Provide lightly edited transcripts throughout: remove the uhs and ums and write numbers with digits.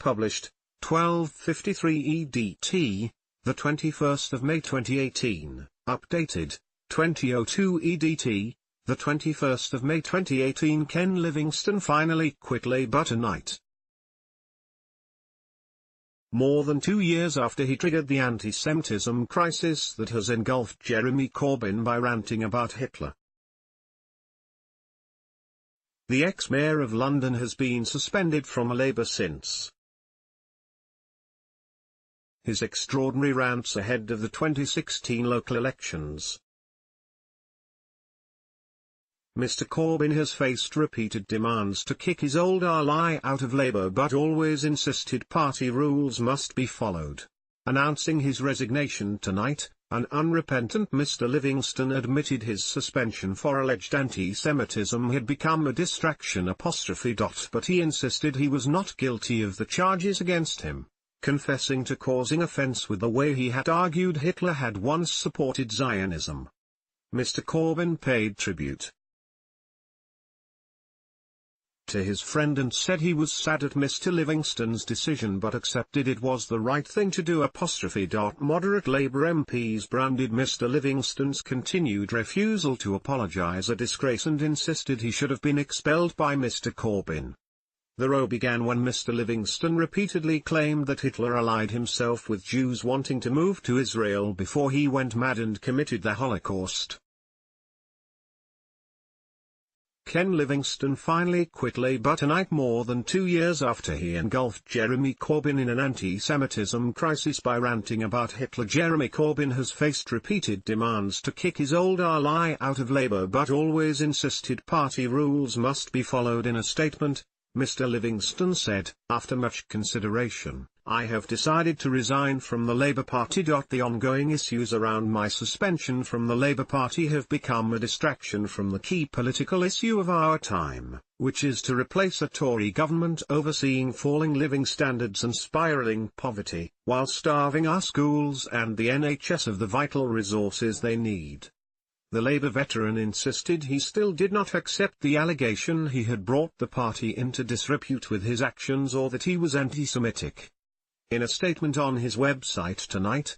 published, 12:53 EDT, the 21st of May 2018, updated, 20:02 EDT, the 21st of May 2018. Ken Livingstone finally quit Labour tonight. More than 2 years after he triggered the anti-Semitism crisis that has engulfed Jeremy Corbyn by ranting about Hitler. The ex-mayor of London has been suspended from Labour since his extraordinary rants ahead of the 2016 local elections. Mr. Corbyn has faced repeated demands to kick his old ally out of Labour but always insisted party rules must be followed. Announcing his resignation tonight, an unrepentant Mr. Livingstone admitted his suspension for alleged anti-Semitism had become a distraction but he insisted he was not guilty of the charges against him, confessing to causing offence with the way he had argued Hitler had once supported Zionism. Mr. Corbyn paid tribute to his friend and said he was sad at Mr. Livingstone's decision but accepted it was the right thing to do. Moderate Labour MPs branded Mr. Livingstone's continued refusal to apologise a disgrace and insisted he should have been expelled by Mr. Corbyn. The row began when Mr. Livingstone repeatedly claimed that Hitler allied himself with Jews wanting to move to Israel before he went mad and committed the Holocaust. Ken Livingstone finally quit Labour tonight more than 2 years after he engulfed Jeremy Corbyn in an anti-Semitism crisis by ranting about Hitler. Jeremy Corbyn has faced repeated demands to kick his old ally out of Labour but always insisted party rules must be followed. In a statement, Mr. Livingstone said, "After much consideration, I have decided to resign from the Labour Party. The ongoing issues around my suspension from the Labour Party have become a distraction from the key political issue of our time, which is to replace a Tory government overseeing falling living standards and spiralling poverty, while starving our schools and the NHS of the vital resources they need." The Labour veteran insisted he still did not accept the allegation he had brought the party into disrepute with his actions or that he was anti-Semitic. In a statement on his website tonight,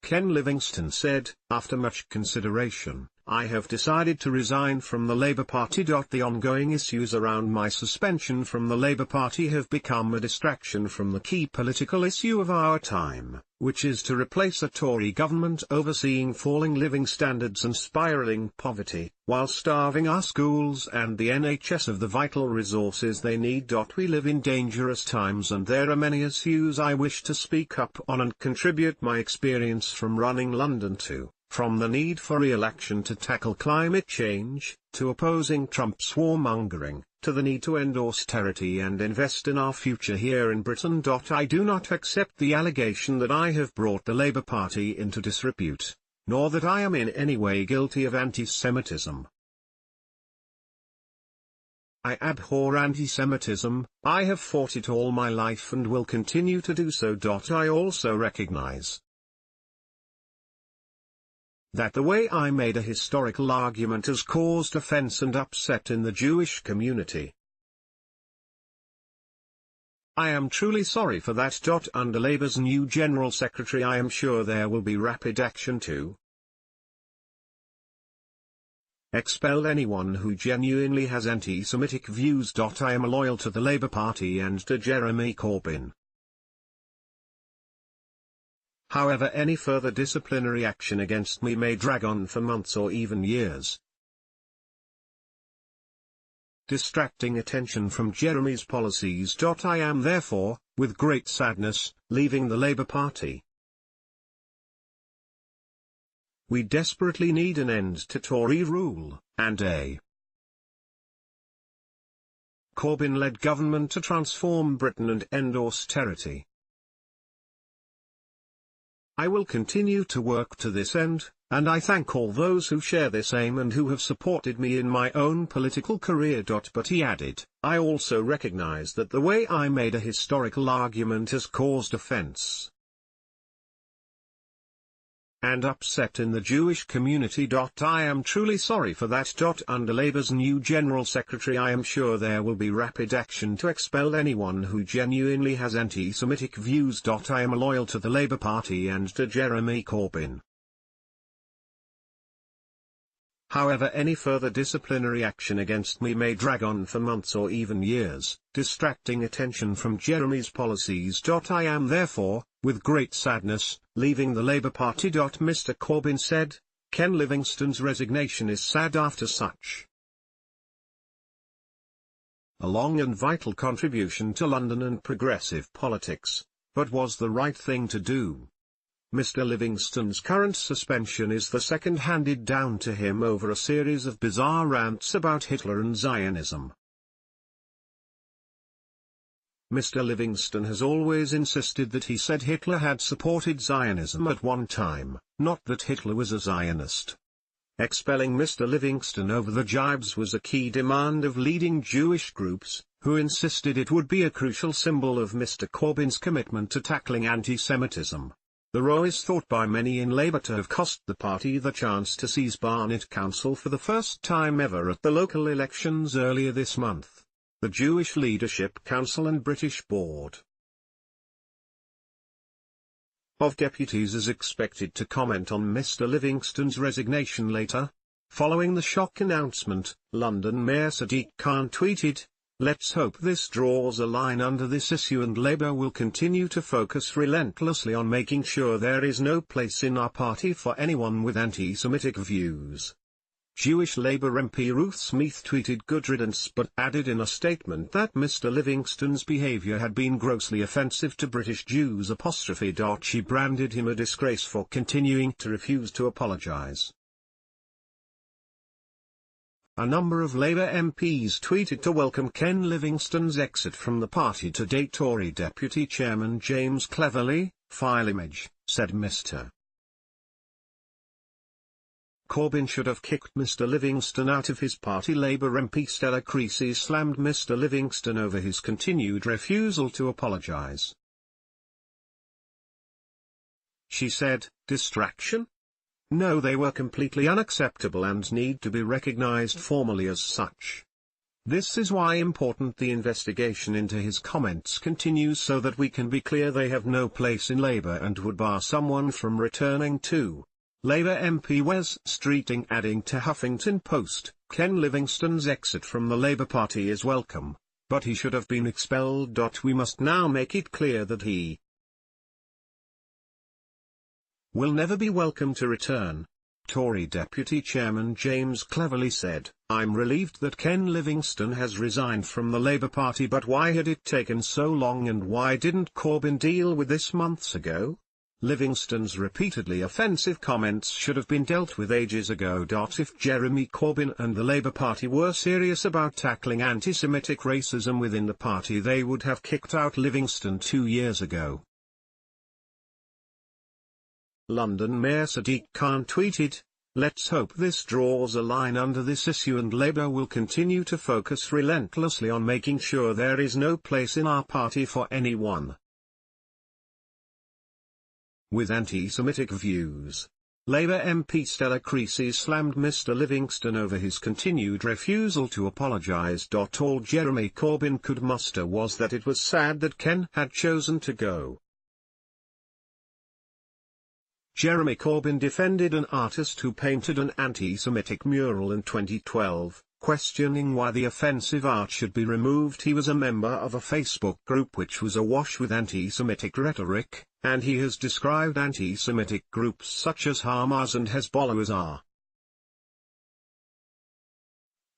Ken Livingstone said, "After much consideration, I have decided to resign from the Labour Party. The ongoing issues around my suspension from the Labour Party have become a distraction from the key political issue of our time, which is to replace a Tory government overseeing falling living standards and spiralling poverty, while starving our schools and the NHS of the vital resources they need. We live in dangerous times and there are many issues I wish to speak up on and contribute my experience from running London to. From the need for re-election to tackle climate change, to opposing Trump's warmongering, to the need to end austerity and invest in our future here in Britain. I do not accept the allegation that I have brought the Labour Party into disrepute, nor that I am in any way guilty of anti-Semitism. I abhor anti-Semitism, I have fought it all my life and will continue to do so. I also recognize that the way I made a historical argument has caused offense and upset in the Jewish community. I am truly sorry for that. Under Labour's new General Secretary I am sure there will be rapid action to expel anyone who genuinely has anti-Semitic views. I am loyal to the Labour Party and to Jeremy Corbyn. However, any further disciplinary action against me may drag on for months or even years, distracting attention from Jeremy's policies. I am therefore, with great sadness, leaving the Labour Party. We desperately need an end to Tory rule, and a Corbyn-led government to transform Britain and end austerity. I will continue to work to this end, and I thank all those who share this aim and who have supported me in my own political career. But he added, I also recognize that the way I made a historical argument has caused offense. and upset in the Jewish community. I am truly sorry for that. Under Labour's new General Secretary, I am sure there will be rapid action to expel anyone who genuinely has anti-Semitic views. I am loyal to the Labour Party and to Jeremy Corbyn. However, any further disciplinary action against me may drag on for months or even years, distracting attention from Jeremy's policies. I am therefore, with great sadness, leaving the Labour Party. Mr. Corbyn said. Ken Livingstone's resignation is sad after such a long and vital contribution to London and progressive politics, but was the right thing to do. Mr. Livingstone's current suspension is the second handed down to him over a series of bizarre rants about Hitler and Zionism. Mr. Livingstone has always insisted that he said Hitler had supported Zionism at one time, not that Hitler was a Zionist. Expelling Mr. Livingstone over the jibes was a key demand of leading Jewish groups, who insisted it would be a crucial symbol of Mr. Corbyn's commitment to tackling anti-Semitism. The row is thought by many in Labour to have cost the party the chance to seize Barnet Council for the first time ever at the local elections earlier this month. The Jewish Leadership Council and British Board of Deputies is expected to comment on Mr. Livingstone's resignation later. Following the shock announcement, London Mayor Sadiq Khan tweeted, "Let's hope this draws a line under this issue and Labour will continue to focus relentlessly on making sure there is no place in our party for anyone with anti-Semitic views." Jewish Labour MP Ruth Smith tweeted good riddance but added in a statement that Mr. Livingstone's behaviour had been grossly offensive to British Jews. She branded him a disgrace for continuing to refuse to apologise. A number of Labour MPs tweeted to welcome Ken Livingstone's exit from the party today. Tory Deputy Chairman James Cleverly, file image, said Mr. Corbyn should have kicked Mr. Livingstone out of his party. Labour MP Stella Creasy slammed Mr. Livingstone over his continued refusal to apologise. She said, "Distraction? No, they were completely unacceptable and need to be recognised formally as such. This is why important the investigation into his comments continues so that we can be clear they have no place in Labour and would bar someone from returning to." Labour MP Wes Streeting adding to Huffington Post, "Ken Livingstone's exit from the Labour Party is welcome, but he should have been expelled. We must now make it clear that he will never be welcome to return." Tory Deputy Chairman James Cleverly said, "I'm relieved that Ken Livingstone has resigned from the Labour Party, but why had it taken so long and why didn't Corbyn deal with this months ago? Livingstone's repeatedly offensive comments should have been dealt with ages ago. If Jeremy Corbyn and the Labour Party were serious about tackling anti-Semitic racism within the party, they would have kicked out Livingstone 2 years ago." London Mayor Sadiq Khan tweeted, "Let's hope this draws a line under this issue and Labour will continue to focus relentlessly on making sure there is no place in our party for anyone with anti-Semitic views." Labour MP Stella Creasy slammed Mr. Livingstone over his continued refusal to apologise. All Jeremy Corbyn could muster was that it was sad that Ken had chosen to go. Jeremy Corbyn defended an artist who painted an anti-Semitic mural in 2012, questioning why the offensive art should be removed. He was a member of a Facebook group which was awash with anti-Semitic rhetoric, and he has described anti-Semitic groups such as Hamas and Hezbollah as are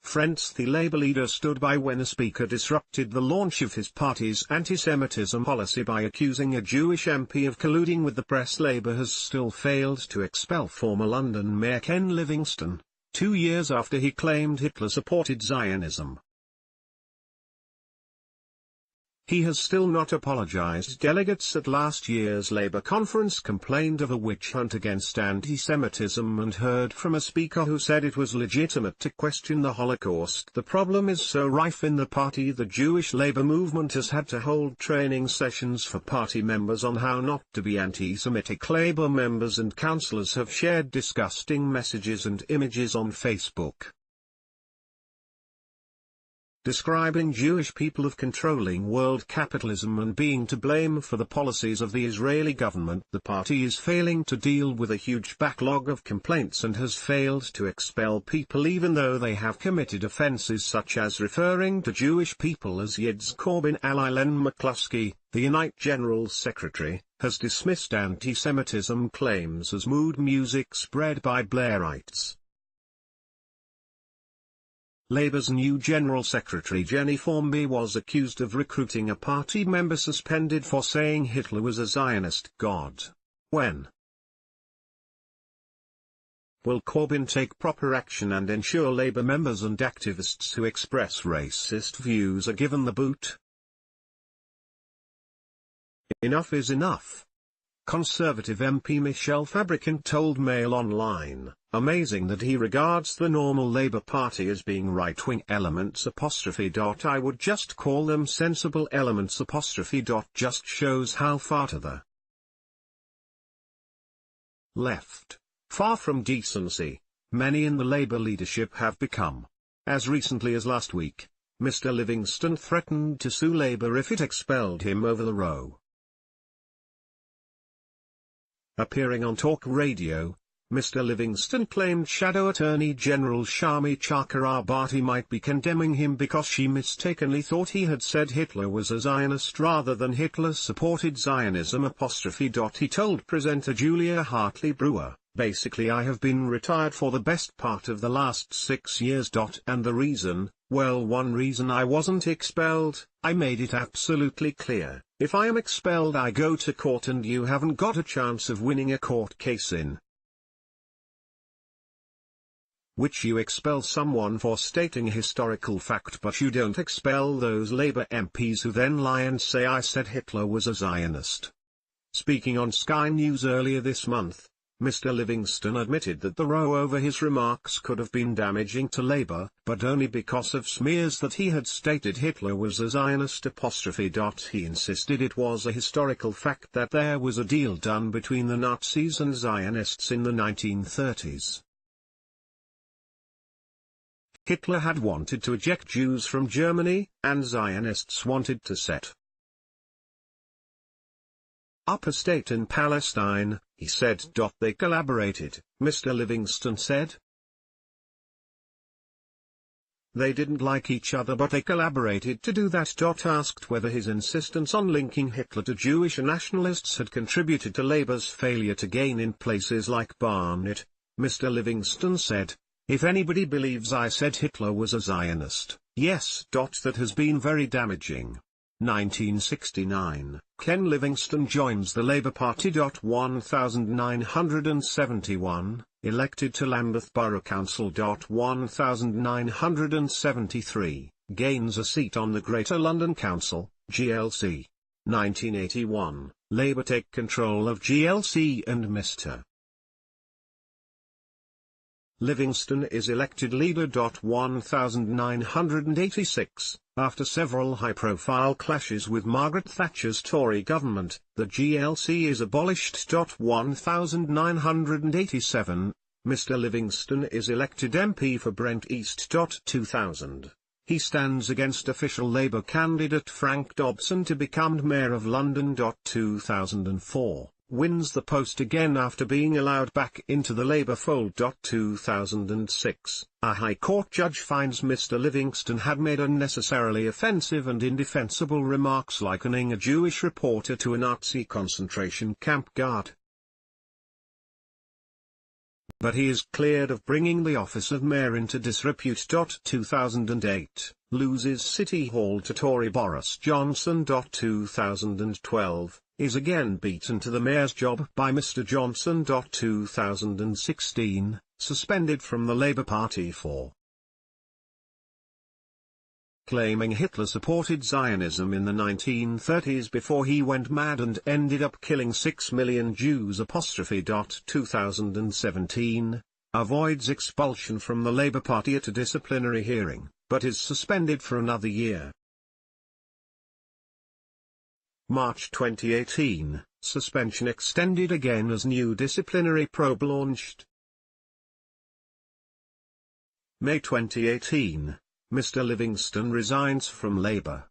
friends. The Labour leader stood by when a speaker disrupted the launch of his party's anti-Semitism policy by accusing a Jewish MP of colluding with the press. Labour has still failed to expel former London Mayor Ken Livingstone, 2 years after he claimed Hitler supported Zionism. He has still not apologized. Delegates at last year's Labour conference complained of a witch hunt against anti-Semitism and heard from a speaker who said it was legitimate to question the Holocaust. The problem is so rife in the party the Jewish Labour movement has had to hold training sessions for party members on how not to be anti-Semitic. Labour members and councillors have shared disgusting messages and images on Facebook, describing Jewish people of controlling world capitalism and being to blame for the policies of the Israeli government. The party is failing to deal with a huge backlog of complaints and has failed to expel people even though they have committed offences such as referring to Jewish people as Yids. Corbyn ally Len McCluskey, the Unite General Secretary, has dismissed anti-Semitism claims as mood music spread by Blairites. Labour's new General Secretary Jenny Formby was accused of recruiting a party member suspended for saying Hitler was a Zionist god. When will Corbyn take proper action and ensure Labour members and activists who express racist views are given the boot? Enough is enough. Conservative MP Michelle Fabricant told Mail Online, amazing that he regards the normal Labour Party as being right-wing elements '. I would just call them sensible elements '. Just shows how far to the left, far from decency, many in the Labour leadership have become. As recently as last week, Mr Livingstone threatened to sue Labour if it expelled him over the row. Appearing on Talk Radio, Mr Livingstone claimed Shadow Attorney General Shami Chakrabarti might be condemning him because she mistakenly thought he had said Hitler was a Zionist rather than Hitler supported Zionism '. He told presenter Julia Hartley Brewer, basically I have been retired for the best part of the last 6 years. And the reason, well, one reason I wasn't expelled, I made it absolutely clear, if I am expelled I go to court and you haven't got a chance of winning a court case in which you expel someone for stating a historical fact but you don't expel those Labour MPs who then lie and say I said Hitler was a Zionist. Speaking on Sky News earlier this month, Mr Livingstone admitted that the row over his remarks could have been damaging to Labour, but only because of smears that he had stated Hitler was a Zionist '. He insisted it was a historical fact that there was a deal done between the Nazis and Zionists in the 1930s. Hitler had wanted to eject Jews from Germany, and Zionists wanted to set up a state in Palestine, he said. They collaborated, Mr Livingstone said. They didn't like each other but they collaborated to do that. Asked whether his insistence on linking Hitler to Jewish nationalists had contributed to Labour's failure to gain in places like Barnet, Mr Livingstone said, if anybody believes I said Hitler was a Zionist, yes. That has been very damaging. 1969, Ken Livingstone joins the Labour Party. 1971, elected to Lambeth Borough Council. 1973, gains a seat on the Greater London Council, GLC. 1981, Labour take control of GLC and Mr Livingstone is elected leader. 1986, after several high-profile clashes with Margaret Thatcher's Tory government, the GLC is abolished. 1987, Mr Livingstone is elected MP for Brent East. 2000, he stands against official Labour candidate Frank Dobson to become Mayor of London. 2004. Wins the post again after being allowed back into the Labour fold. 2006, a High Court judge finds Mr Livingstone had made unnecessarily offensive and indefensible remarks likening a Jewish reporter to a Nazi concentration camp guard. But he is cleared of bringing the office of mayor into disrepute. 2008, loses City Hall to Tory Boris Johnson. 2012, is again beaten to the mayor's job by Mr Johnson. 2016, suspended from the Labour Party for claiming Hitler supported Zionism in the 1930s before he went mad and ended up killing 6 million Jews. 2017, avoids expulsion from the Labour Party at a disciplinary hearing, but is suspended for another year. March 2018, suspension extended again as new disciplinary probe launched. May 2018, Mr. Livingstone resigns from Labour.